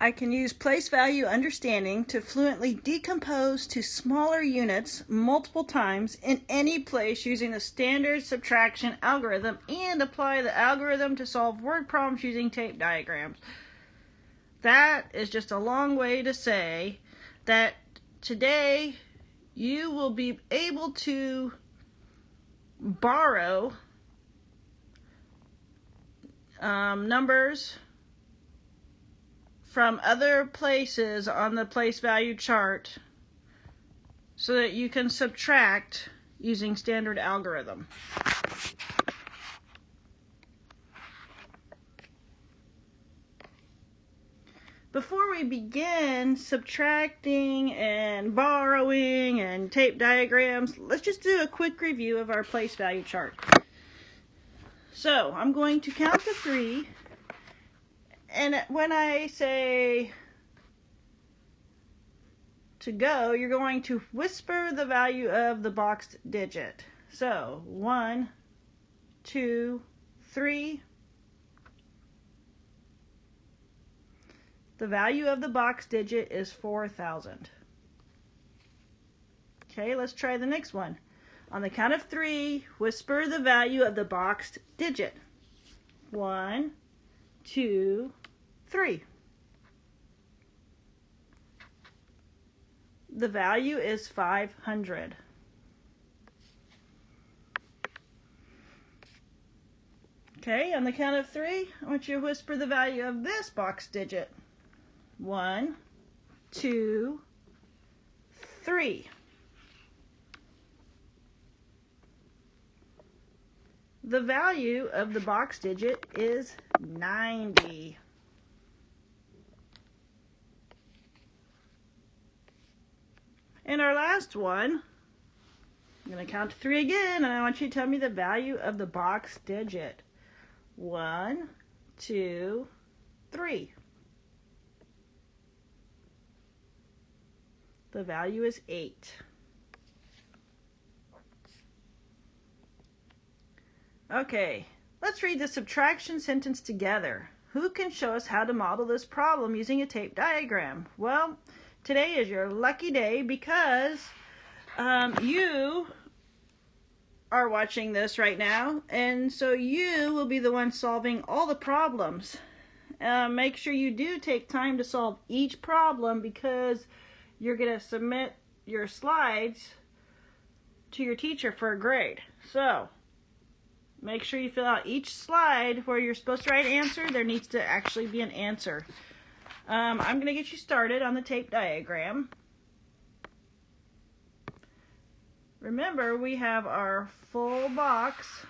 I can use place value understanding to fluently decompose to smaller units multiple times in any place using the standard subtraction algorithm and apply the algorithm to solve word problems using tape diagrams. That is just a long way to say that today you will be able to borrow numbers from other places on the place value chart so that you can subtract using standard algorithm. Before we begin subtracting and borrowing and tape diagrams, let's just do a quick review of our place value chart. So I'm going to count to 3, and when I say to go, you're going to whisper the value of the boxed digit. So 1, 2, 3. The value of the box digit is 4,000. Okay, let's try the next one. On the count of 3, whisper the value of the boxed digit. 1, 2, 3. The value is 500. Okay, on the count of 3, I want you to whisper the value of this box digit. 1, 2, 3. The value of the box digit is 90. And our last one, I'm going to count to 3 again, and I want you to tell me the value of the box digit. 1, 2, 3. The value is 8. Okay, let's read the subtraction sentence together. Who can show us how to model this problem using a tape diagram? Well, today is your lucky day because you are watching this right now, and so you will be the one solving all the problems. Make sure you do take time to solve each problem because you're going to submit your slides to your teacher for a grade. So make sure you fill out each slide where you're supposed to write an answer. There needs to actually be an answer. I'm going to get you started on the tape diagram. Remember, we have our full box.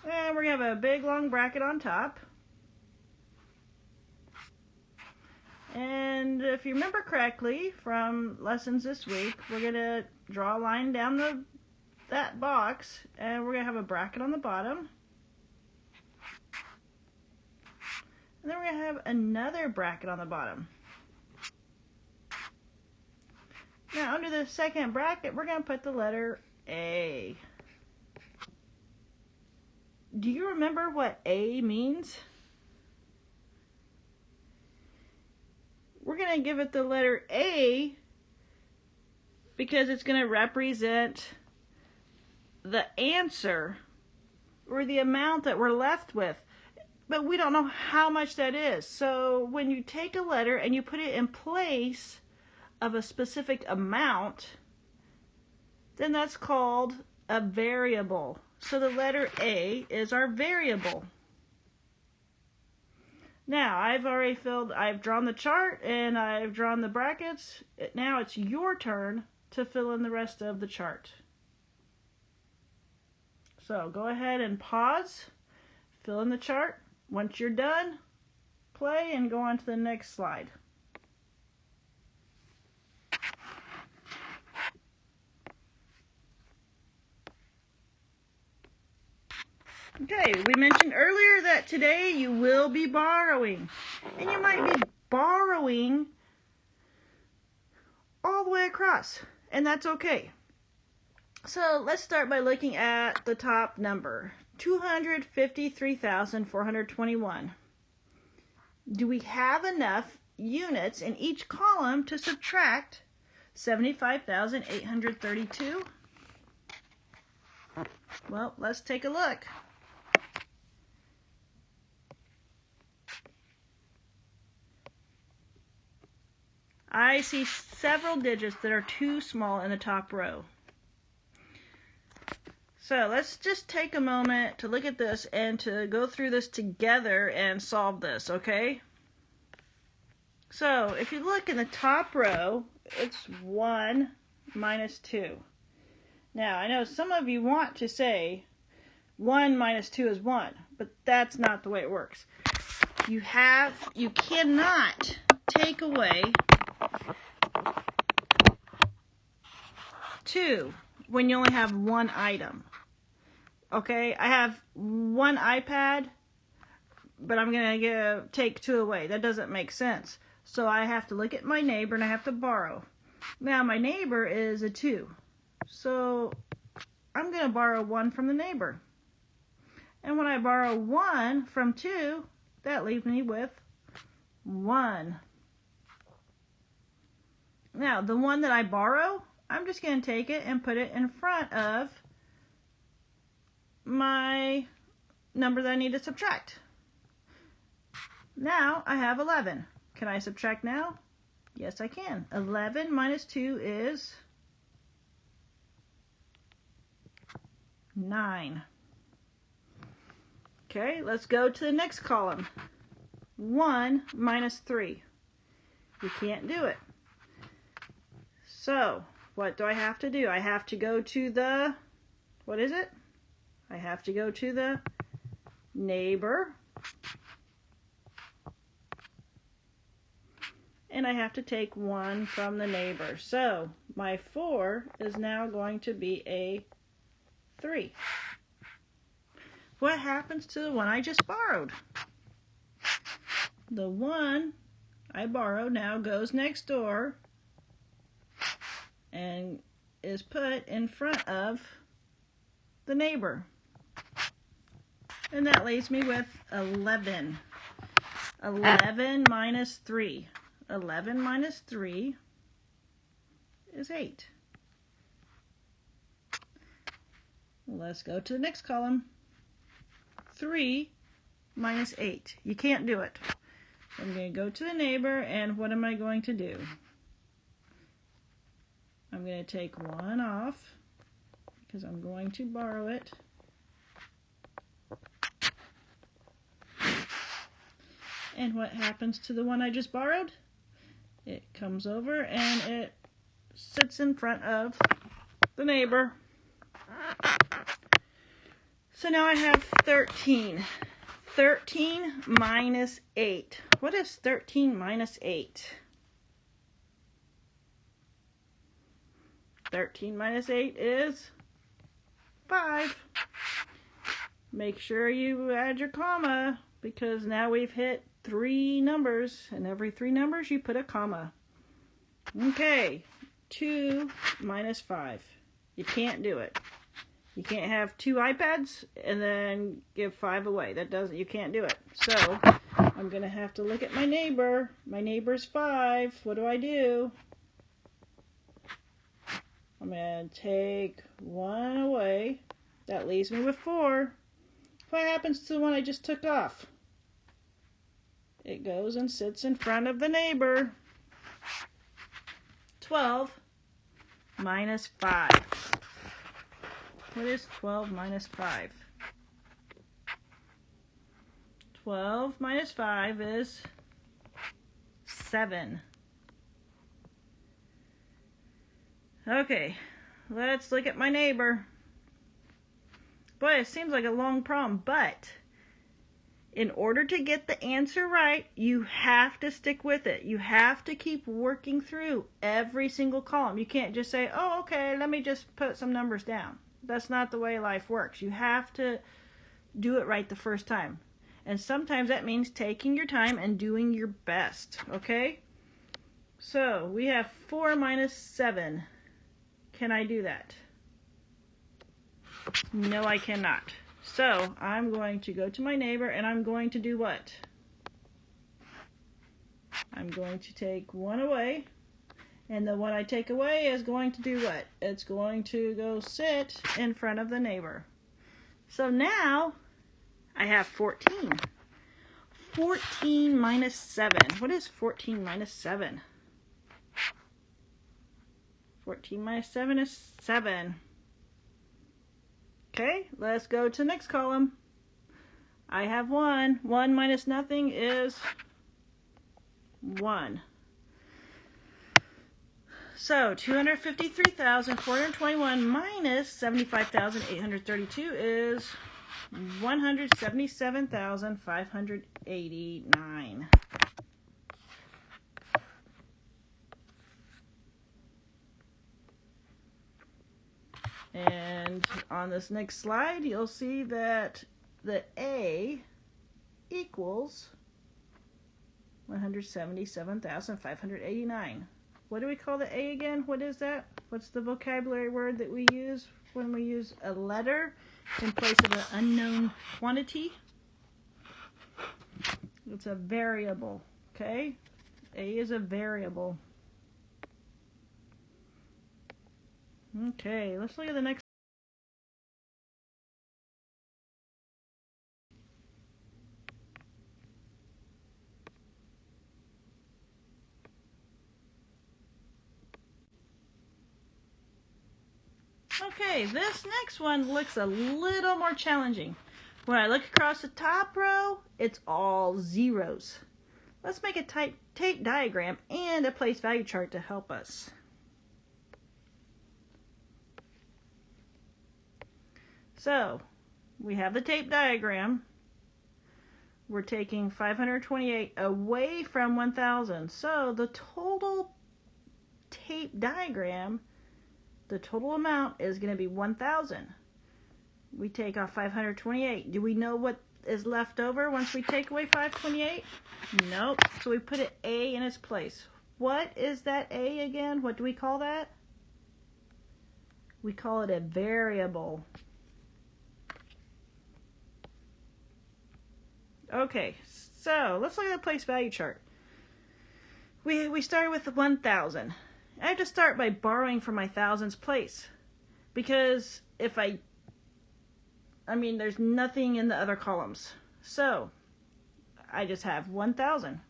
And we're going to have a big long bracket on top. And if you remember correctly from lessons this week, we're going to draw a line down that box, and we're going to have a bracket on the bottom. And then we're going to have another bracket on the bottom. Now, under the second bracket, we're going to put the letter A. Do you remember what A means? We're going to give it the letter A because it's going to represent the answer or the amount that we're left with. But we don't know how much that is. So when you take a letter and you put it in place of a specific amount, then that's called a variable. So the letter A is our variable. Now, I've drawn the chart and I've drawn the brackets. Now it's your turn to fill in the rest of the chart. So go ahead and pause, fill in the chart. Once you're done, play and go on to the next slide. Okay, we mentioned earlier that today you will be borrowing. And you might be borrowing all the way across. And that's okay. So let's start by looking at the top number, 253,421. do we have enough units in each column to subtract 75,832? Well, let's take a look. I see several digits that are too small in the top row. So let's just take a moment to look at this and to go through this together and solve this, okay? So if you look in the top row, it's 1 minus 2. Now, I know some of you want to say 1 minus 2 is 1, but that's not the way it works. You cannot take away 2 when you only have one item. Okay, I have one iPad, but I'm going to take 2 away. That doesn't make sense. So I have to look at my neighbor and I have to borrow. Now my neighbor is a 2. So I'm going to borrow 1 from the neighbor. And when I borrow 1 from 2, that leaves me with 1. Now the one that I borrow, I'm just going to take it and put it in front of my number that I need to subtract. Now I have 11. Can I subtract now? Yes, I can. 11 minus 2 is 9. Okay, let's go to the next column. 1 minus 3. We can't do it. So, what do I have to do? I have to go to the, what is it? I have to go to the neighbor. And I have to take 1 from the neighbor. So, my 4 is now going to be a 3. What happens to the one I just borrowed? The one I borrowed now goes next door and is put in front of the neighbor. And that leaves me with 11. 11 minus 3. 11 minus 3 is 8. Let's go to the next column. 3 minus 8. You can't do it. I'm going to go to the neighbor, and what am I going to do? I'm going to take 1 off because I'm going to borrow it. And what happens to the one I just borrowed? It comes over and it sits in front of the neighbor. So now I have 13. 13 minus 8. What is 13 minus 8? 13 minus 8 is 5. Make sure you add your comma because now we've hit 3 numbers, and every 3 numbers you put a comma. Okay, 2 minus 5. You can't do it. You can't have 2 iPads and then give 5 away. You can't do it. So I'm going to have to look at my neighbor. My neighbor's 5. What do? I'm going to take 1 away. That leaves me with 4. What happens to the one I just took off? It goes and sits in front of the neighbor. 12 minus 5. What is 12 minus 5? 12 minus 5 is 7. Okay, let's look at my neighbor. Boy, it seems like a long problem, but in order to get the answer right, you have to stick with it. You have to keep working through every single column. You can't just say, oh, okay, let me just put some numbers down. That's not the way life works. You have to do it right the first time. And sometimes that means taking your time and doing your best, okay? So we have 4 minus 7. Can I do that? No, I cannot. So I'm going to go to my neighbor and I'm going to do what? I'm going to take 1 away. And the one I take away is going to do what? It's going to go sit in front of the neighbor. So now I have 14. 14 minus 7. What is 14 minus 7? 14 minus 7 is 7. Okay, let's go to the next column. I have 1. 1 minus nothing is 1. So 253,421 minus 75,832 is 177,589. And on this next slide, you'll see that the A equals 177,589. What do we call the A again? What is that? What's the vocabulary word that we use when we use a letter in place of an unknown quantity? It's a variable, okay? A is a variable. Okay, let's look at the next. Okay, this next one looks a little more challenging. When I look across the top row, it's all zeros. Let's make a tape diagram and a place value chart to help us. So, we have the tape diagram. We're taking 528 away from 1,000. So, the total tape diagram, the total amount is going to be 1,000. We take off 528. Do we know what is left over once we take away 528? Nope. So we put an A in its place. What is that A again? What do we call that? We call it a variable. Okay, so let's look at the place value chart. We started with 1,000. I have to start by borrowing from my thousands place, because if there's nothing in the other columns. So I just have 1,000.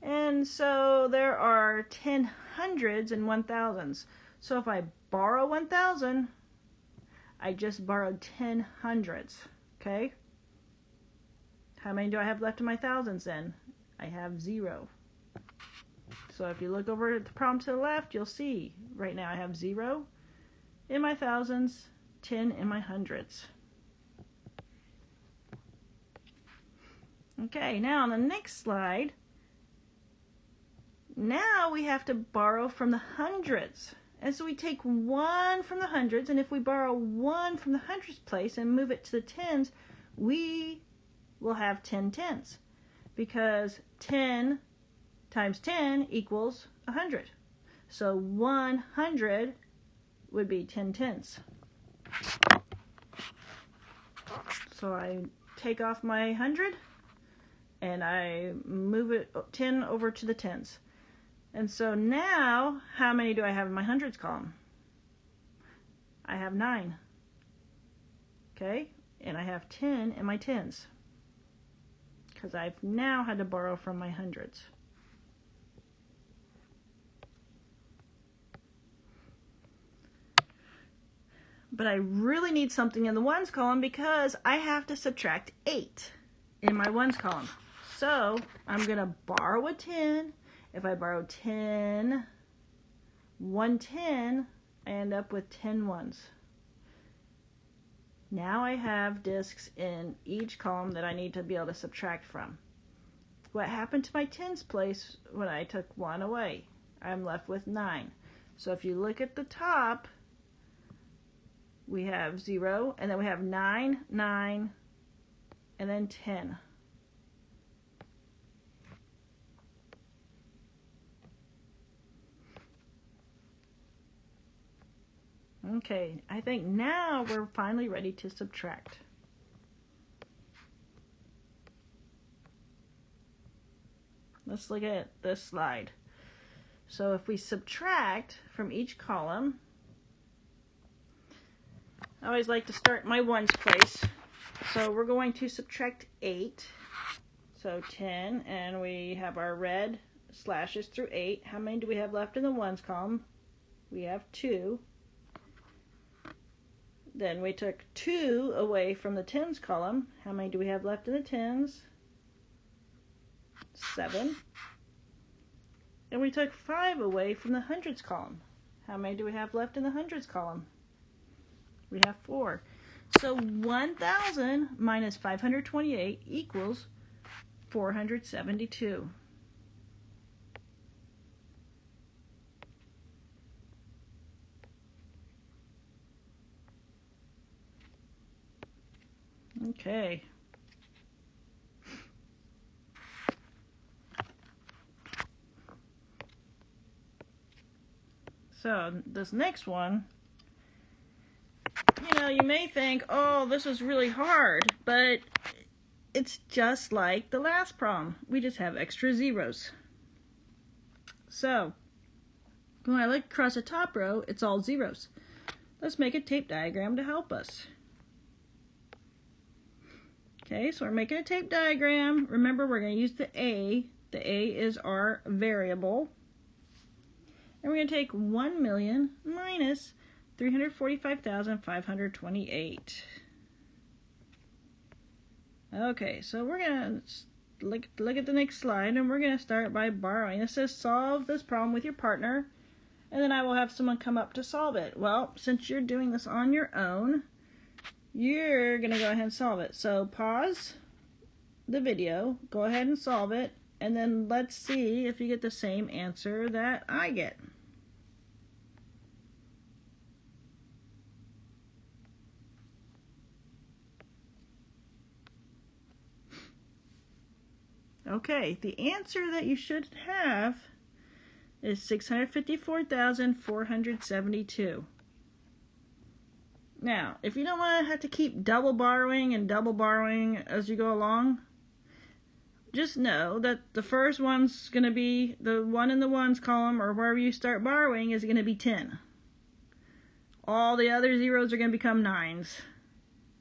And so there are 10 hundreds and 1,000s. So if I borrow 1,000, I just borrowed 10 hundreds. Okay? How many do I have left in my thousands then? I have 0. So if you look over at the problem to the left, you'll see right now I have 0 in my thousands, 10 in my hundreds. Okay, now on the next slide, now we have to borrow from the hundreds. And so we take 1 from the hundreds, and if we borrow 1 from the hundreds place and move it to the tens, we will have 10 tens, because 10 times 10 equals 100. So 100 would be 10 tens. So I take off my 100 and I move it 10 over to the tens. And so now, how many do I have in my hundreds column? I have 9. Okay? And I have 10 in my tens, because I've now had to borrow from my hundreds. But I really need something in the ones column, because I have to subtract 8 in my ones column. So I'm going to borrow a 10. If I borrow 10, 110, I end up with 10 ones. Now I have discs in each column that I need to be able to subtract from. What happened to my tens place when I took 1 away? I'm left with 9. So if you look at the top, we have 0, and then we have 9, 9, and then 10. Okay, I think now we're finally ready to subtract. Let's look at this slide. So if we subtract from each column, I always like to start my ones place. So we're going to subtract 8. So 10, and we have our red slashes through 8. How many do we have left in the ones column? We have 2. Then we took 2 away from the tens column. How many do we have left in the tens? 7. And we took 5 away from the hundreds column. How many do we have left in the hundreds column? We have 4. So 1,000 minus 528 equals 472. Okay. So this next one, you may think, oh, this is really hard, but it's just like the last problem. We just have extra zeros. So when I look across the top row, it's all zeros. Let's make a tape diagram to help us. Okay, so we're making a tape diagram. Remember, we're going to use the A. The A is our variable. And we're going to take 1 million minus 345,528. Okay, so we're going to look at the next slide, and we're going to start by borrowing. It says solve this problem with your partner, and then I will have someone come up to solve it. Well, since you're doing this on your own, you're going to go ahead and solve it. So pause the video, go ahead and solve it, and then let's see if you get the same answer that I get. Okay, the answer that you should have is 654,472. Now, if you don't want to have to keep double borrowing as you go along, just know that the first one's going to be the one in the ones column, or wherever you start borrowing, is going to be 10. All the other zeros are going to become 9s.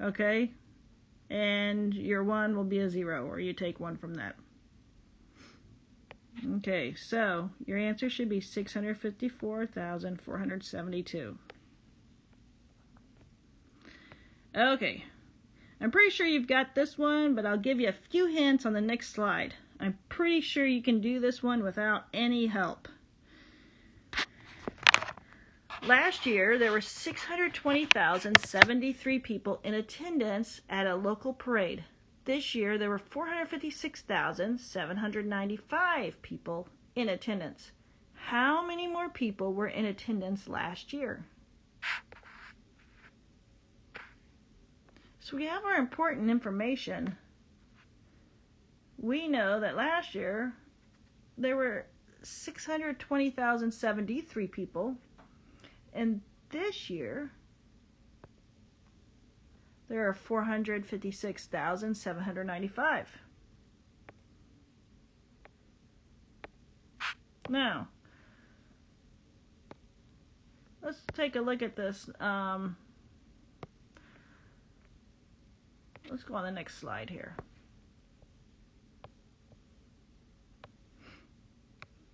Okay? And your 1 will be a 0, or you take 1 from that. Okay, so your answer should be 654,472. Okay, I'm pretty sure you've got this one, but I'll give you a few hints on the next slide. I'm pretty sure you can do this one without any help. Last year, there were 620,073 people in attendance at a local parade. This year, there were 456,795 people in attendance. How many more people were in attendance last year? So we have our important information. We know that last year there were 620,073 people, and this year there are 456,795. Now, let's take a look at this. Let's go on the next slide here.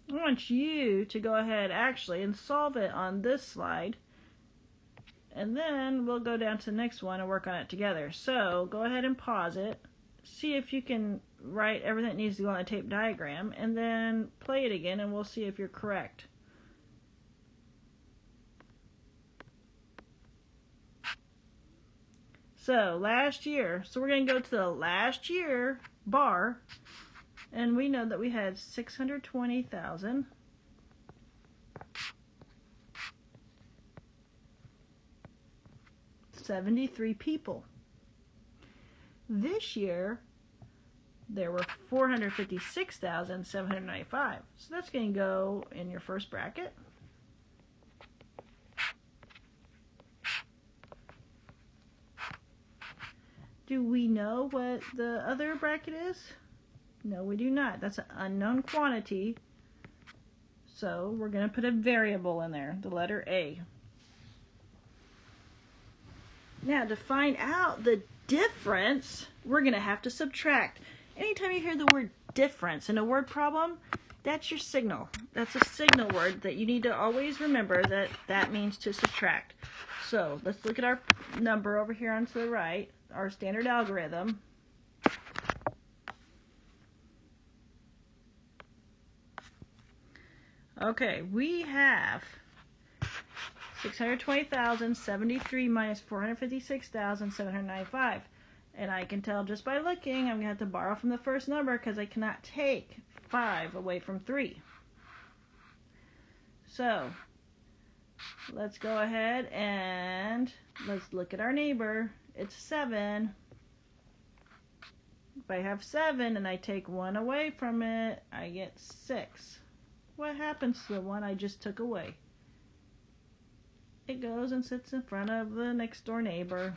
I want you to go ahead actually and solve it on this slide, and then we'll go down to the next one and work on it together. So go ahead and pause it, see if you can write everything that needs to go on the tape diagram, and then play it again and we'll see if you're correct. So last year, so we're going to go to the last year bar, and we know that we had 620,000 73 people. This year, there were 456,795. So that's going to go in your first bracket. Do we know what the other bracket is? No, we do not. That's an unknown quantity. So we're going to put a variable in there, the letter A. Now, to find out the difference, we're going to have to subtract. Anytime you hear the word difference in a word problem, that's your signal. That's a signal word that you need to always remember that means to subtract. So let's look at our number over here on to the right, our standard algorithm. Okay, we have 620,073 minus 456,795. And I can tell just by looking, I'm going to have to borrow from the first number because I cannot take 5 away from 3. So, let's go ahead and let's look at our neighbor. It's 7. If I have 7 and I take 1 away from it, I get 6. What happens to the one I just took away? It goes and sits in front of the next door neighbor.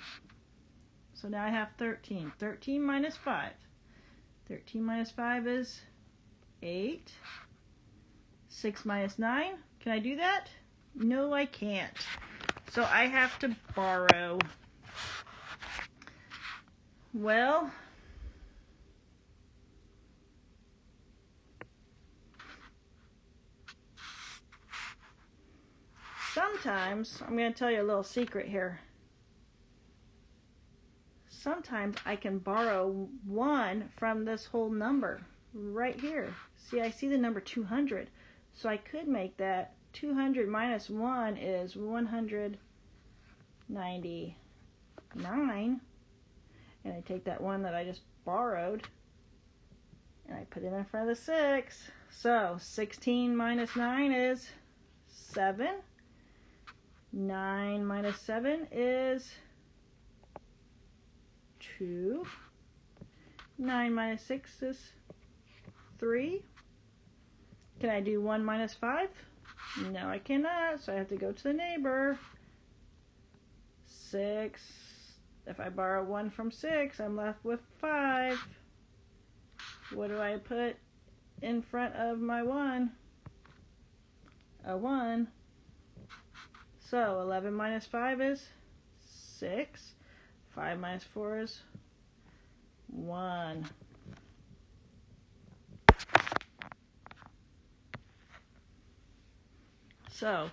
So now I have 13. 13 minus 5. 13 minus 5 is 8. 6 minus 9. Can I do that? No, I can't. So I have to borrow. Well, sometimes, I'm going to tell you a little secret here. Sometimes I can borrow 1 from this whole number right here. See, I see the number 200. So I could make that 200 minus 1 is 199. And I take that 1 that I just borrowed and I put it in front of the 6. So 16 minus 9 is 7. 9 minus 7 is 2. 9 minus 6 is 3. Can I do 1 minus 5? No, I cannot, so I have to go to the neighbor. 6. If I borrow 1 from 6, I'm left with 5. What do I put in front of my 1? A 1. So 11 minus 5 is 6. 5 minus 4 is 1. So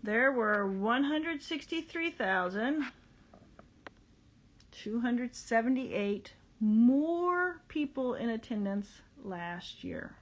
there were 163,278 more people in attendance last year.